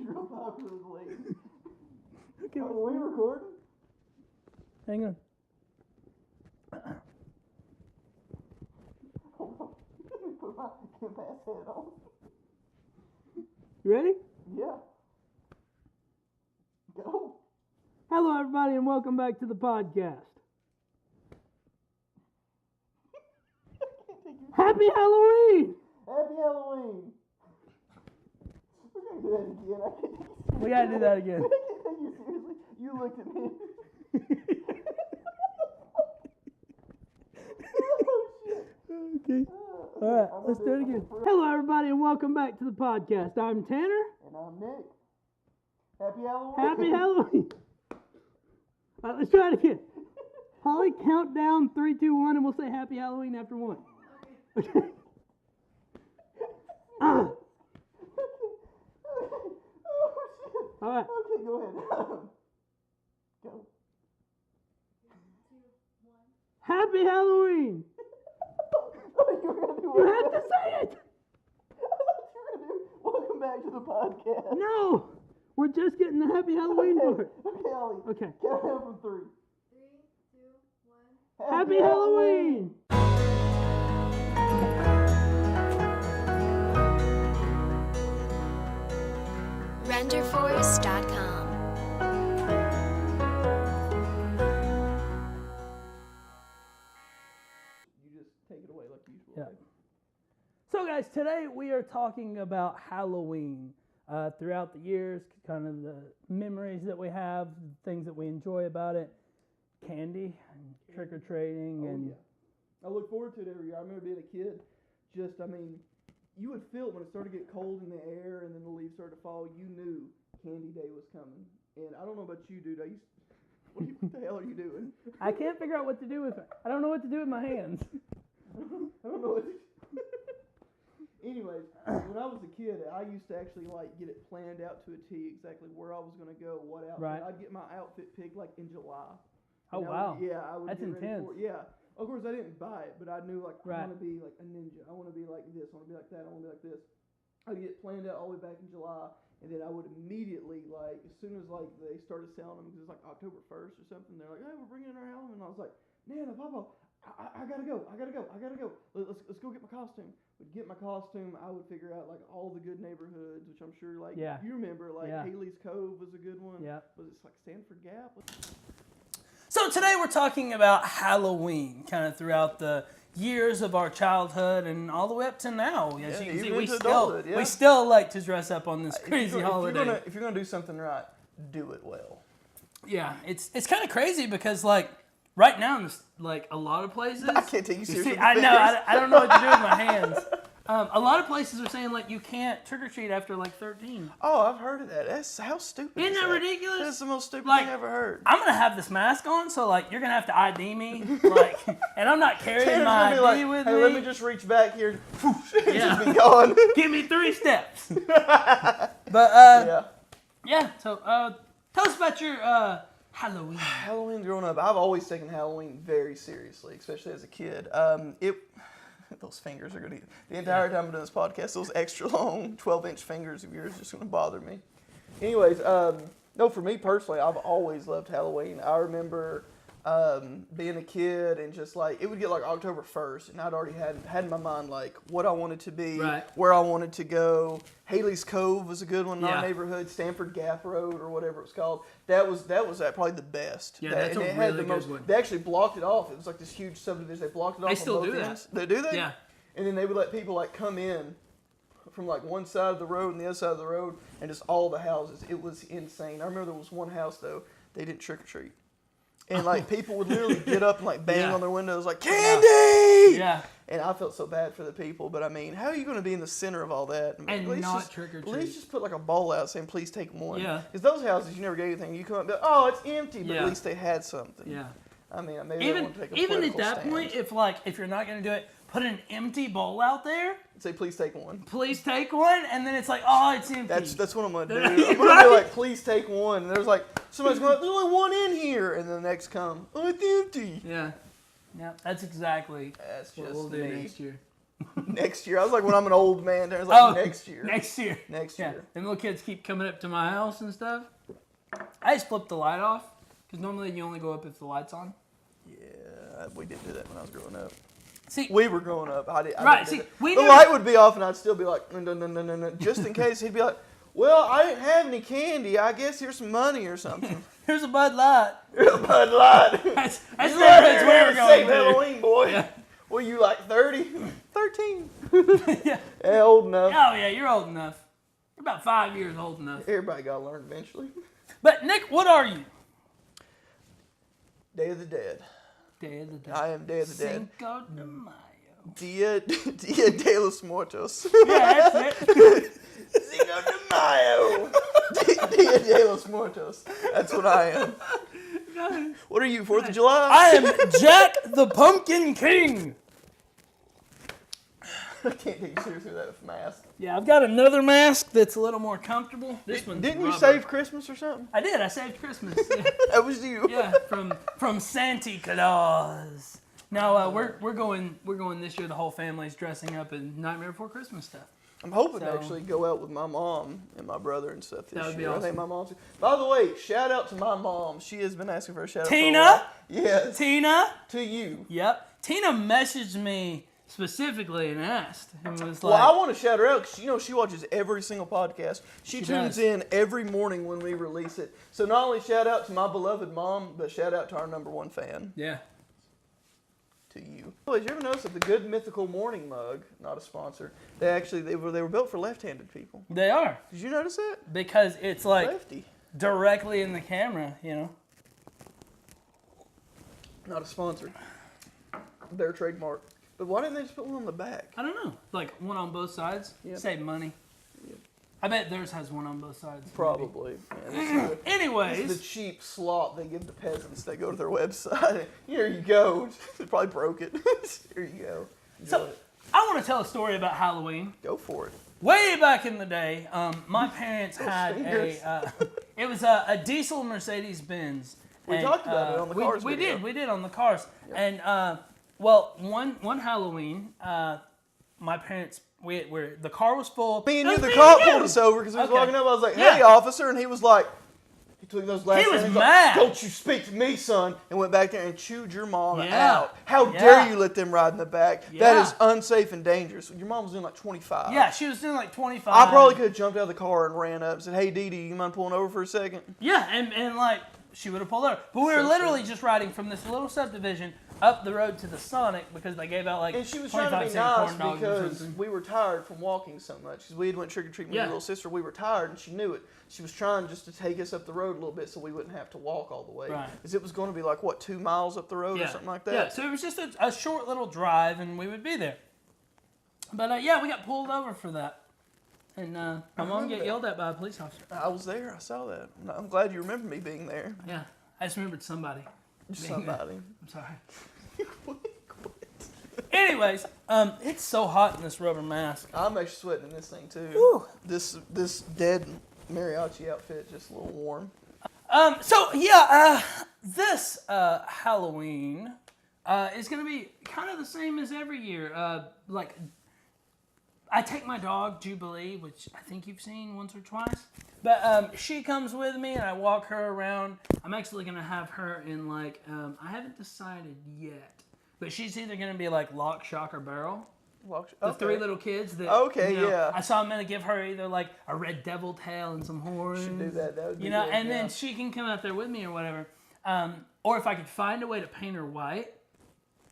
He's real popular with the ladies. Okay, Are we recording? hang on. Hold on. Let me put my campass hat on. You ready? Yeah. Go. Hello, everybody, and welcome back to the podcast. Happy Halloween! Happy Halloween. We're going to do that again. I can't take you seriously. We gotta do that again. I can't take you seriously. You looked at me. Oh, shit. Okay. All right, let's do it again. Hello, everybody, and welcome back to the podcast. I'm Tanner. And I'm Nick. Happy Halloween. Happy Halloween. All right, let's try it again. Holly, count down 3, 2, 1, and we'll say Happy Halloween after 1. Okay. Oh, shit. All right. Okay, go ahead. Go. Happy Halloween. Oh, you were going to do You have to say it. I thought you were going to do welcome back to the podcast. No, we're just getting the Happy Halloween part. Okay, Ollie. Okay. Count down from 3. 3, 2, 1. Happy Halloween. RenderForce.com. You just take it away like usual. Yeah. So, guys, today we are talking about Halloween. Throughout the years, kind of the memories that we have, the things that we enjoy about it, candy, and trick-or-treating, and yeah. I look forward to it every year. I remember being a kid, you would feel it when it started to get cold in the air and then the leaves started to fall. You knew Candy Day was coming. And I don't know about you, dude. What the hell are you doing? I can't figure out what to do with it. I don't know what to do with my hands. I don't know what to do. Anyways, when I was a kid, I used to actually get it planned out to a T exactly where I was going to go, what outfit. Right. I'd get my outfit picked in July. Oh, And wow. I would That's get ready intense. for it. Yeah. Of course, I didn't buy it, but I knew I Right. want to be like a ninja. I want to be like this. I want to be like that. I want to be like this. I'd get planned out all the way back in July, and then I would immediately, as soon as they started selling them, because it's October 1st or something, they're like, hey, we're bringing in our Halloween. And I was like, Nana, Papa, I gotta go. Let's go get my costume. Would get my costume. I would figure out all the good neighborhoods, which I'm sure Yeah. you remember. Yeah. Haley's Cove was a good one. Yeah. Was it Stanford Gap? So today we're talking about Halloween, kind of throughout the years of our childhood and all the way up to now. As you can see, we still like to dress up on this crazy holiday. If you're gonna do something right, do it well. Yeah, it's kind of crazy because right now, a lot of places. I can't take you seriously. I know. I don't know what to do with my hands. A lot of places are saying you can't trick or treat after 13. Oh, I've heard of that. That's how stupid. Isn't that ridiculous? That's the most stupid thing I've ever heard. I'm gonna have this mask on, so you're gonna have to ID me, and I'm not carrying my ID with me. Hey, let me just reach back here. Yeah. Just be gone. Give me 3 steps. But yeah. So tell us about your Halloween. Halloween growing up, I've always taken Halloween very seriously, especially as a kid. Those fingers are going to, the entire time I'm doing this podcast, those extra long 12-inch fingers of yours are just going to bother me. Anyways, no, for me personally, I've always loved Halloween. I remember being a kid and just it would get October 1st, and I'd already had in my mind what I wanted to be, right. where I wanted to go. Haley's Cove was a good one in our Yeah. neighborhood. Stanford Gap Road or whatever it was called. That was probably the best. Yeah, that's and a it had really the most, good one. They actually blocked it off. It was this huge subdivision. They blocked it off. They still on both do that. ends. Do they? Yeah. And then they would let people come in from one side of the road and the other side of the road, and just all the houses. It was insane. I remember there was one house though, they didn't trick or treat. And people would literally get up and bang Yeah. on their windows candy. Yeah. And I felt so bad for the people, but I mean, how are you going to be in the center of all that? And not trick or treat? At least just put a ball out saying, please take one. Yeah. Because those houses, you never get anything. You come up and be like, oh, it's empty, but Yeah. at least they had something. Yeah. I mean, maybe they want to take a even at political that stand. point, if you're not gonna do it, put an empty bowl out there. Say, please take one. Please take one, and then it's oh, it's empty. That's what I'm going to do. Right? I'm going to be please take one. And there's somebody's going, there's only one in here. And then the next come, oh, it's empty. Yeah. Yeah, that's exactly That's what just we'll do me. next year. Next year. I was like, when I'm an old man, there's like next year. Next year. Next Yeah. year. And little kids keep coming up to my house and stuff. I just flip the light off because normally you only go up if the light's on. Yeah, we didn't do that when I was growing up. See, We were growing up. I didn't do that. we The never- light would be off, and I'd still be like, no, just in case. He'd be like, well, I didn't have any candy. I guess here's some money or something. Here's a Bud Light. Here's a Bud Light. That's That's where we're going. Save to. Halloween, boy. Yeah. What are you, like 30? 13. Yeah. Yeah, old enough. Oh yeah, you're old enough. You're about 5 years old enough. Everybody got to learn eventually. But Nick, what are you? Day of the Dead. Day of the Dead. I am Day of the Dead. Cinco de Mayo. Dia de los Muertos. Yeah, that's it. Cinco de Mayo. Dia de los Muertos. That's what I am. What are you, 4th of July? I am Jack the Pumpkin King. I can't take you seriously with that mask. Yeah, I've got another mask that's a little more comfortable. This one's Didn't you rubber. save Christmas or something? I did. I saved Christmas. Yeah, That was you. yeah, from Santa Claus. No, we're going this year. The whole family's dressing up in Nightmare Before Christmas stuff. I'm hoping to So- actually go out with my mom and my brother and stuff this That would be year. I think awesome. my mom's. By the way, shout out to my mom. She has been asking for a shout out. Tina? Yes. Tina. To you. Yep. Tina messaged me specifically and asked and was Well, like, I want to shout her out because she watches every single podcast. She tunes does. in every morning when we release it. So not only shout out to my beloved mom, but shout out to our #1 fan, yeah. to you. Oh, did you ever notice that the Good Mythical Morning mug, not a sponsor, they were built for left-handed people? They are Did you notice that? because it's like Lefty. directly in the camera, you know. Not a sponsor. Their trademark. But why didn't they just put one on the back? I don't know. Like one on both sides. Yep. Save money. Yep. I bet theirs has one on both sides. maybe. Probably. Man, this is the Anyways, cheap slop they give the peasants that go to their website. Here you go. They probably broke it. Here you go. Enjoy so it. I want to tell a story about Halloween. Go for it. Way back in the day, my parents had fingers. it was a diesel Mercedes Benz. We talked about it on the Cars We video. did on the Cars. Yep. And well, one Halloween, my parents the car was full. Me and It you, was the me cop and you. pulled us over because he was Okay. walking up. I was like, Yeah. hey, officer. And he was like, he took those last He was hands, mad. Like, don't you speak to me, son. And went back there and chewed your mom Yeah. out. How Yeah. dare you let them ride in the back? That Yeah. is unsafe and dangerous. Your mom was doing like 25. Yeah, she was doing like 25. I probably could have jumped out of the car and ran up and said, hey, Dee Dee, you mind pulling over for a second? Yeah, and like she would have pulled over. But we were So literally just riding from this little subdivision up the road to the Sonic because they gave out like And she was trying to be 25-cent nice corn dogs or because something. we were tired from walking so much. Because we had went trick-or-treating with Yeah. your little sister. We were tired and she knew it. She was trying just to take us up the road a little bit so we wouldn't have to walk all the way. Right. Because it was going to be like, what, 2 miles up the road or something like that? Yeah, so it was just a short little drive and we would be there. But yeah, we got pulled over for that. And my mom remember get that. yelled at by a police officer. I was there. I saw that. I'm glad you remember me being there. Yeah, I just remembered somebody. Just Being there. somebody. I'm sorry. Quit. Anyways, it's so hot in this rubber mask. I'm actually sweating in this thing too. Whew. This dead mariachi outfit just a little warm. So yeah, this Halloween is gonna be kind of the same as every year. Like, I take my dog Jubilee, which I think you've seen once or twice. But she comes with me and I walk her around. I'm actually gonna have her in like I haven't decided yet, but she's either gonna be like lock, shock, or barrel. The three little kids that Okay, yeah. I saw I'm gonna give her either like a red devil tail and some horns. Should do that. That would be You know, good, and yeah. then she can come out there with me or whatever. Or if I could find a way to paint her white,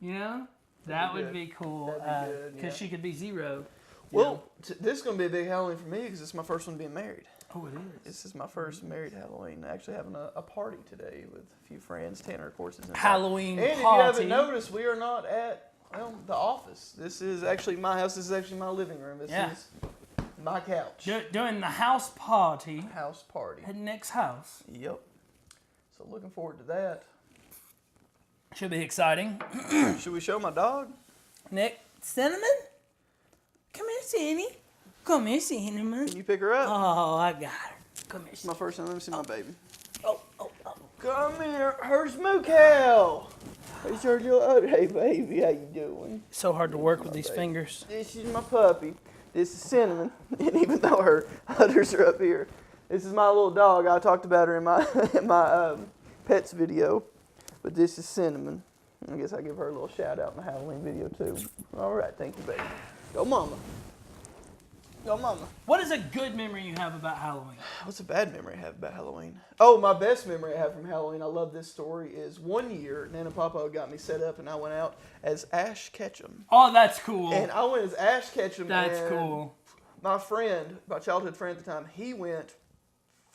you know, that would good. be cool. That'd be good, Because yeah. she could be Zero. Well, this is going to be a big Halloween for me because it's my first one being married. Oh, it is. This is my first married Halloween. Actually having a party today with a few friends. Tanner, of course, is in Halloween And if you party. haven't noticed, we are not at the office. This is actually my house. This is actually my living room. This Yeah. is my couch. Doing the house party House party. at Nick's house. Yep. So looking forward to that. Should be exciting. Should we show my dog? Nick, Cinnamon? Come here, Cindy. Come here, Cinnamon. Can you pick her up? Oh, I got her. Come here, It's my first time. Let me see my baby. Oh. Come here. Here's Moo Cow. Hey, baby, how you doing? So hard to work with these fingers. This is my puppy. This is Cinnamon. And even though her udders are up here, this is my little dog. I talked about her in my pets video. But this is Cinnamon. I guess I'll give her a little shout out in the Halloween video too. All right, thank you, baby. Go, mama. Go, mama. What is a good memory you have about Halloween? What's a bad memory I have about Halloween? Oh, my best memory I have from Halloween, I love this story, is one year, Nana Papa got me set up and I went out as Ash Ketchum. Oh, that's cool. And I went as Ash Ketchum. That's and cool. My friend, my childhood friend at the time, he went,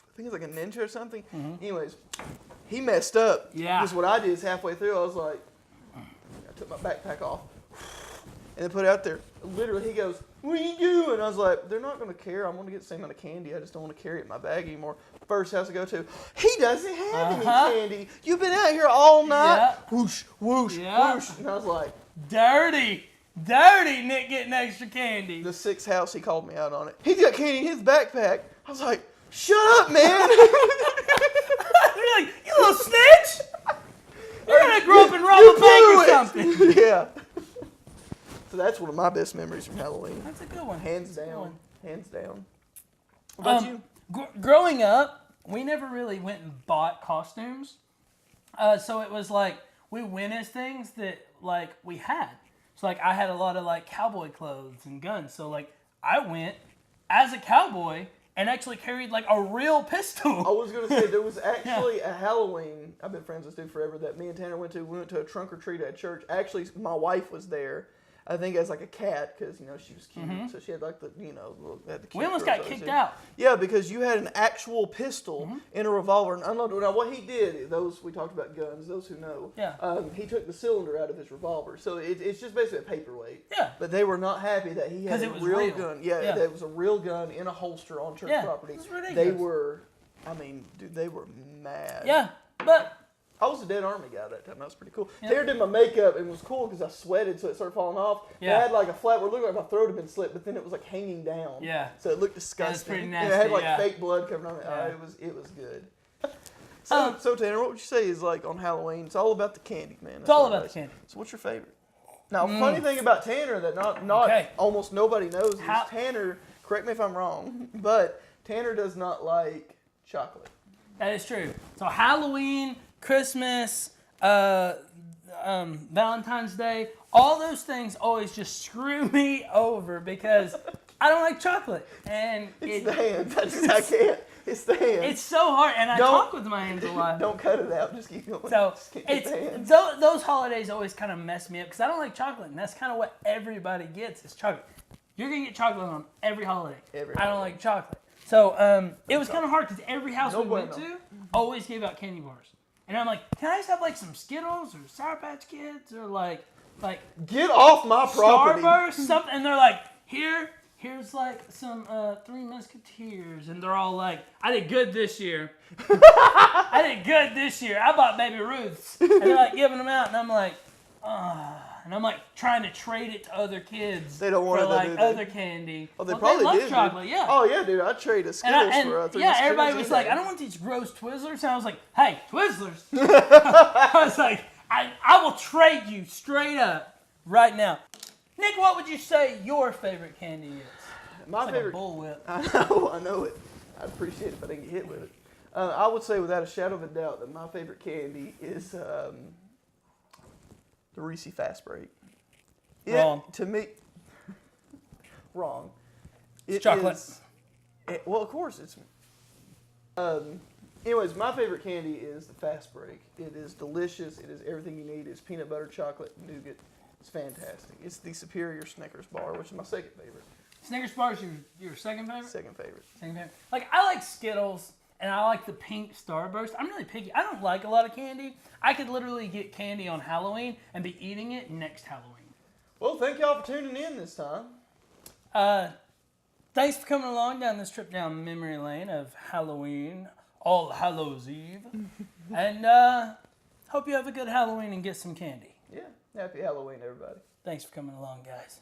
I think it was like a ninja or something. Mm-hmm. Anyways, he messed up. Yeah. Because what I did is halfway through, I was like, I took my backpack off and then put it out there. Literally, he goes, "What are you doing?" I was like, "They're not going to care. I'm going to get the same amount of candy. I just don't want to carry it in my bag anymore." First house I go to, he doesn't have any candy. You've been out here all night. Yeah. Whoosh, whoosh, whoosh. And I was like, Dirty Nick getting extra candy. the sixth house, he called me out on it. He's got candy in his backpack. I was like, "Shut up, man." You're like, you little snitch. You're going to grow up and rob a bank or something. Yeah. So that's one of my best memories from Halloween. That's a good one. Hands That's a good down. one. Hands down. What about you? Growing up, we never really went and bought costumes. So it was like we went as things that like we had. So like I had a lot of like cowboy clothes and guns. So like I went as a cowboy and actually carried like a real pistol. I was going to say, there was actually a Halloween, I've been friends with this dude forever, that me and Tanner went to. We went to a trunk or treat at church. Actually, my wife was there. I think as like a cat, because, you know, she was cute. Mm-hmm. So she had like the, you know, had the cute. We almost got kicked out. Yeah, because you had an actual pistol in a revolver and unloaded. Now, what he did, those, we talked about guns, those who know. Yeah. He took the cylinder out of his revolver. So it's just basically a paperweight. Yeah. But they were not happy that he had a real gun. Yeah, yeah, that was a real gun in a holster on church property. It was ridiculous. They were, I mean, dude, they were mad. Yeah, but I was a dead army guy that time. That was pretty cool. Yeah. Taylor did my makeup and it was cool because I sweated, so it started falling off. Yeah. I had like a flat where it looked like my throat had been slit, but then it was like hanging down. Yeah. So it looked disgusting. It was pretty nasty. And it had like fake blood covering on it. Yeah. It was good. So Tanner, what would you say is like on Halloween? It's all about the candy, man. It's all about the candy. So what's your favorite? Now, funny thing about Tanner that almost nobody knows is Tanner. Correct me if I'm wrong, but Tanner does not like chocolate. That is true. So Halloween, Christmas, Valentine's Day, all those things always just screw me over because I don't like chocolate. And it's the hands. I can't. It's the hands. It's so hard, and I talk with my hands a lot. Don't cut it out. Just keep going. So those holidays always kind of mess me up because I don't like chocolate, and that's kind of what everybody gets is chocolate. You're gonna get chocolate on every holiday. I don't like chocolate. So it was kind of hard because every house we went to always gave out candy bars. And I'm like, can I just have like some Skittles or Sour Patch Kids or like get off my property, Starburst, something? And they're like, here's like some Three Musketeers, and they're all like, I did good this year. I bought Baby Ruths, and they're like giving them out, and I'm like, and I'm like trying to trade it to other kids. They don't want for it, like other candy. Oh, they probably love did. chocolate, dude. yeah. Oh yeah, dude. I trade a Skittles for Three Musketeers. Everybody was like, I don't want these gross Twizzlers. And I was like, hey, Twizzlers. I was like, I will trade you straight up right now. Nick, what would you say your favorite candy is? My favorite. Like a bullwhip. I know it. I'd appreciate it if I didn't get hit with it. I would say without a shadow of a doubt that my favorite candy is the Reese Fast Break. Wrong. To me, wrong. It's chocolate. Well, of course it's. Anyways, my favorite candy is the Fast Break. It is delicious. It is everything you need. It's peanut butter, chocolate, nougat. It's fantastic. It's the superior Snickers bar, which is my second favorite. Snickers bar is your second favorite? Second favorite. Second favorite. Like, I like Skittles, and I like the pink Starburst. I'm really picky. I don't like a lot of candy. I could literally get candy on Halloween and be eating it next Halloween. Well, thank y'all for tuning in this time. Thanks for coming along down this trip down memory lane of Halloween, All Hallows Eve. And hope you have a good Halloween and get some candy. Yeah. Happy Halloween, everybody. Thanks for coming along, guys.